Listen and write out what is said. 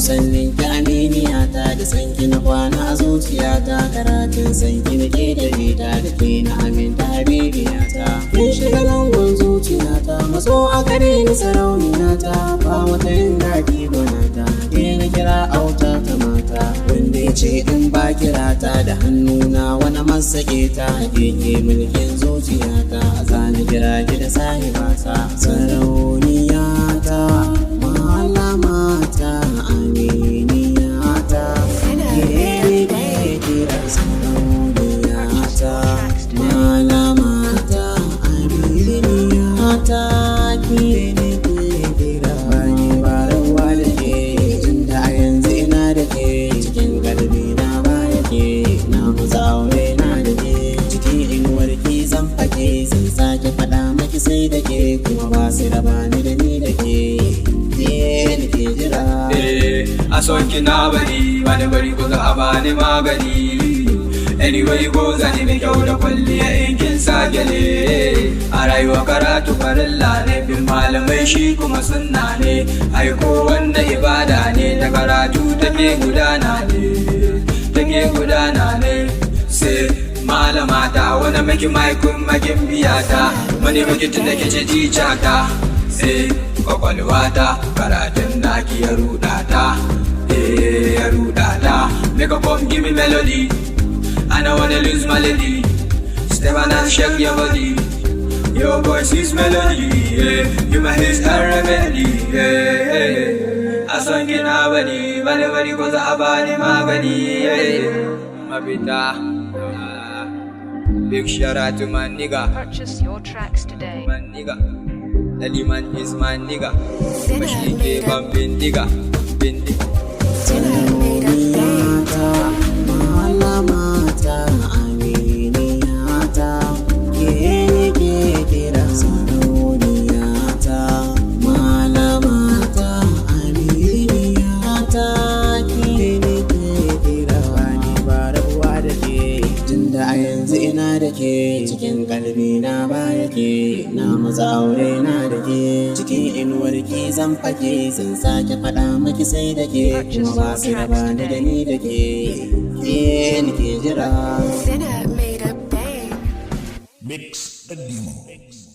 sannin ki aminiyata da sanki na kwana a zuciyata karatun sanki na ke da rita da ke na aminta habibiyata kin shiga langon zuciyata maso a kare ni sarauniyata ba wata yin daɗi gwanata ke na kira auta ta mata wanda ya ce in ba kirata da hannuna wani masake ta keke mulkin zuciyata zana kira ki da sahibata sarauniyata malamata aminiyata ke kira sarauniyata malamata aminiyata ke kira bani barawa da ke tunda a yanzu ina da ke cikin galbi na baya ke na maza aure na da ke cikin inuwarki zan fake sun sake faɗa maki sai da ke kuma ba su raba ni da ni da ke ke jira a son ki na bari wani bari ko za a bani magani anyway ko zani mai kyau da kwalliya in kin sagale a rayuwa karatu farilla ne bin malamai shi kuma sunna ne aiko wanda ibada ne ta karatu take gudana ne sai malama ta wani maki maikun makin biyata mani maki tun da ke ce jicata sai kwakwalwata karatun naki ya rudata ya rudata make up give me melody I don't wanna lose my lady. Step on and shake your body. Your voice is melody, yeah. You my his remedy, yeah. I sang in Abadi, bani koza abani magani, yeah. Mabita, big shout out to my nigga. Purchase your tracks today. My nigga, Daddy man is my nigga. Machine gave up bindiga, bindiga. Malamata aminiyata ke kira sarauniyata malamata aminiyata ke kira bani barawa da ke tunda a yanzu ina da ke cikin kalbi na baya ke na maza aure na da ke cikin inuwarki zan fake sun sake faɗa maki sai da ke kuma ba su raba ni da ni da ke ke jira Sinner made a bang. Mix the demo.